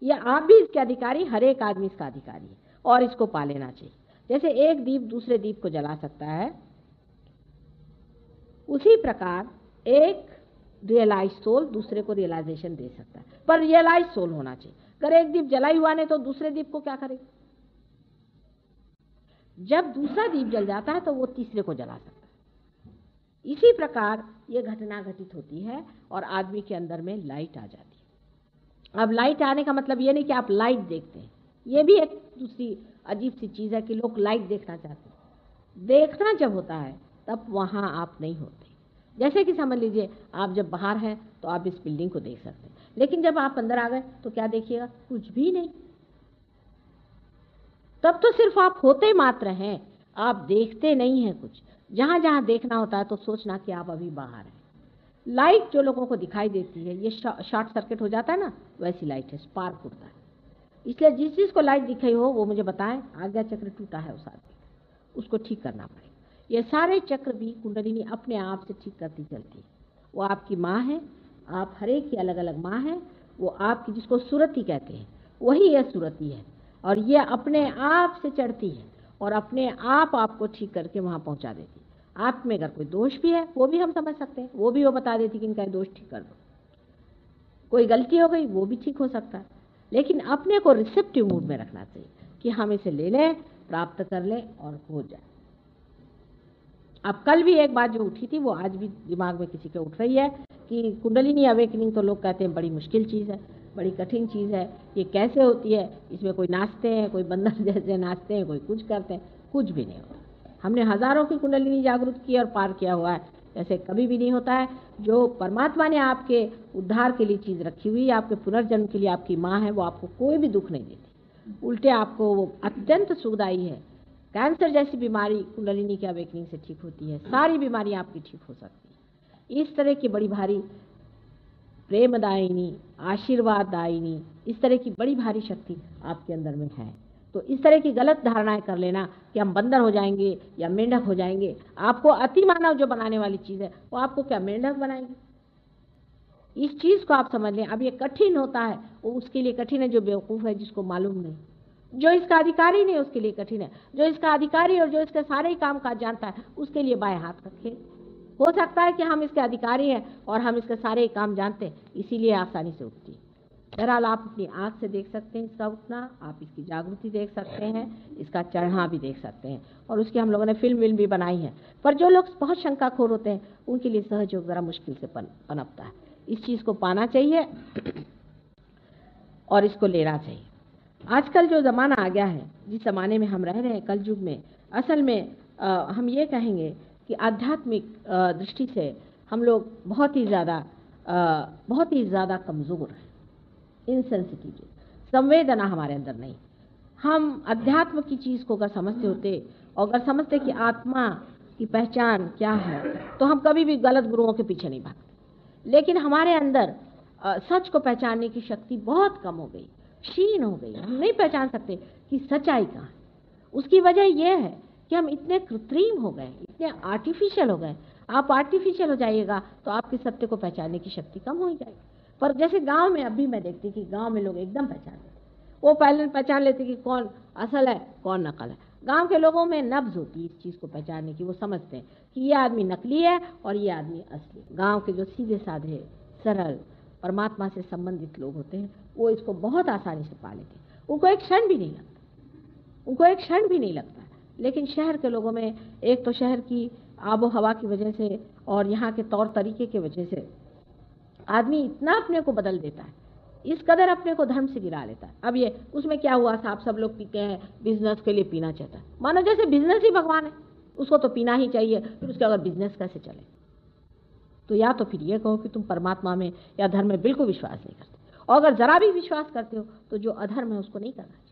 ये आप भी इसके अधिकारी, हर एक आदमी इसका अधिकारी है और इसको पा लेना चाहिए। जैसे एक दीप दूसरे दीप को जला सकता है, उसी प्रकार एक रियलाइज सोल दूसरे को रियलाइजेशन दे सकता है, पर रियलाइज सोल होना चाहिए। अगर एक दीप जला ही हुआ नहीं तो दूसरे दीप को क्या करेगा? जब दूसरा दीप जल जाता है तो वो तीसरे को जला सकता है। इसी प्रकार ये घटना घटित होती है और आदमी के अंदर में लाइट आ जाती है। अब लाइट आने का मतलब ये नहीं कि आप लाइट देखते हैं, ये भी एक दूसरी अजीब सी चीज़ है कि लोग लाइट देखना चाहते हैं। देखना जब होता है तब वहाँ आप नहीं होते। जैसे कि समझ लीजिए आप जब बाहर हैं तो आप इस बिल्डिंग को देख सकते हैं, लेकिन जब आप अंदर आ गए तो क्या देखिएगा? कुछ भी नहीं। तब तो सिर्फ आप होते मात्र हैं, आप देखते नहीं हैं कुछ। जहाँ जहाँ देखना होता है तो सोचना कि आप अभी बाहर हैं। लाइट जो लोगों को दिखाई देती है, ये शॉर्ट सर्किट हो जाता है ना, वैसी लाइट है, स्पार्क होता है। इसलिए जिस चीज़ को लाइट दिखाई हो वो मुझे बताएं, आज्ञा चक्र टूटा है उस आदमी का, उसको ठीक करना पड़ेगा। ये सारे चक्र भी कुंडलिनी अपने आप से ठीक करती चलती है। वो आपकी माँ है, आप हर एक की अलग अलग माँ है। वो आपकी, जिसको सुरति कहते हैं, वही यह सुरति है और ये अपने आप से चढ़ती है और अपने आप आपको ठीक करके वहाँ पहुँचा देती है। आप में अगर कोई दोष भी है वो भी हम समझ सकते हैं, वो भी वो बता देती कि इनका दोष ठीक कर दो। कोई गलती हो गई वो भी ठीक हो सकता है, लेकिन अपने को रिसेप्टिव मूड में रखना चाहिए कि हम इसे ले लें, प्राप्त कर लें और हो जाए। अब कल भी एक बात जो उठी थी वो आज भी दिमाग में किसी के उठ रही है कि कुंडलिनी अवेकनिंग तो लोग कहते हैं बड़ी मुश्किल चीज़ है, बड़ी कठिन चीज़ है, ये कैसे होती है? इसमें कोई नाचते हैं, कोई बंदर जैसे नाचते हैं, कोई कुछ करते हैं, कुछ भी नहीं होता। हमने हज़ारों की कुंडलिनी जागृत की और पार किया हुआ है, ऐसे कभी भी नहीं होता है। जो परमात्मा ने आपके उद्धार के लिए चीज़ रखी हुई है, आपके पुनर्जन्म के लिए आपकी माँ है, वो आपको कोई भी दुख नहीं देती, उल्टे आपको वो अत्यंत सुखदायी है। कैंसर जैसी बीमारी कुंडलिनी के अवेकनिंग से ठीक होती है, सारी बीमारी आपकी ठीक हो सकती है। इस तरह की बड़ी भारी प्रेमदायिनी, आशीर्वाददायिनी, इस तरह की बड़ी भारी शक्ति आपके अंदर में है। तो इस तरह की गलत धारणाएं कर लेना कि हम बंदर हो जाएंगे या मेंढक हो जाएंगे, आपको अति मानव जो बनाने वाली चीज़ है वो आपको क्या मेंढक बनाएंगे? इस चीज़ को आप समझ लें। अब ये कठिन होता है, वो उसके लिए कठिन है जो बेवकूफ़ है, जिसको मालूम नहीं। जो इसका अधिकारी नहीं उसके लिए कठिन है, जो इसका अधिकारी और जो इसके सारे काम काज जानता है उसके लिए बाएं हाथ रखे। हो सकता है कि हम इसके अधिकारी हैं और हम इसके सारे काम जानते हैं, इसीलिए आसानी से उठती है। बहरहाल आप अपनी आँख से देख सकते हैं इसका उठना, आप इसकी जागृति देख सकते हैं, इसका चढ़ना भी देख सकते हैं, और उसकी हम लोगों ने फिल्म भी बनाई है। पर जो लोग बहुत शंकाखोर होते हैं उनके लिए सहयोग ज़रा मुश्किल से पनपता है। इस चीज़ को पाना चाहिए और इसको लेना चाहिए। आजकल जो ज़माना आ गया है, जिस ज़माने में हम रह रहे हैं, कल युग में, असल में हम ये कहेंगे कि आध्यात्मिक दृष्टि से हम लोग बहुत ही ज़्यादा कमज़ोर हैं, इनसेंसिटिव, संवेदना हमारे अंदर नहीं। हम अध्यात्म की चीज़ को अगर समझते होते और अगर समझते कि आत्मा की पहचान क्या है तो हम कभी भी गलत गुरुओं के पीछे नहीं भागते। लेकिन हमारे अंदर सच को पहचानने की शक्ति बहुत कम हो गई, क्षीण हो गई। हम नहीं पहचान सकते कि सच्चाई कहाँ है। उसकी वजह यह है कि हम इतने कृत्रिम हो गए, इतने आर्टिफिशियल हो गए। आप आर्टिफिशियल हो जाइएगा तो आपके सत्य को पहचानने की शक्ति कम हो जाएगी। पर जैसे गांव में अभी मैं देखती कि गांव में लोग एकदम पहचान लेते, वो पहले पहचान लेते कि कौन असल है कौन नकल है। गांव के लोगों में नब्ज होती है इस चीज़ को पहचानने की। वो समझते हैं कि ये आदमी नकली है और ये आदमी असली। गाँव के जो सीधे साधे सरल परमात्मा से संबंधित लोग होते हैं वो इसको बहुत आसानी से पा लेते हैं, उनको एक क्षण भी नहीं लगता। लेकिन शहर के लोगों में, एक तो शहर की आबो हवा की वजह से और यहाँ के तौर तरीके की वजह से आदमी इतना अपने को बदल देता है, इस कदर अपने को धर्म से गिरा लेता है। अब ये उसमें क्या हुआ साहब, सब लोग पीते हैं, बिजनेस के लिए पीना चाहता है, मानो जैसे बिजनेस ही भगवान है, उसको तो पीना ही चाहिए, फिर उसके अगर बिजनेस कैसे चले? तो या तो फिर ये कहो कि तुम परमात्मा में या धर्म में बिल्कुल विश्वास नहीं करते, और अगर जरा भी विश्वास करते हो तो जो अधर्म है उसको नहीं करना चाहिए।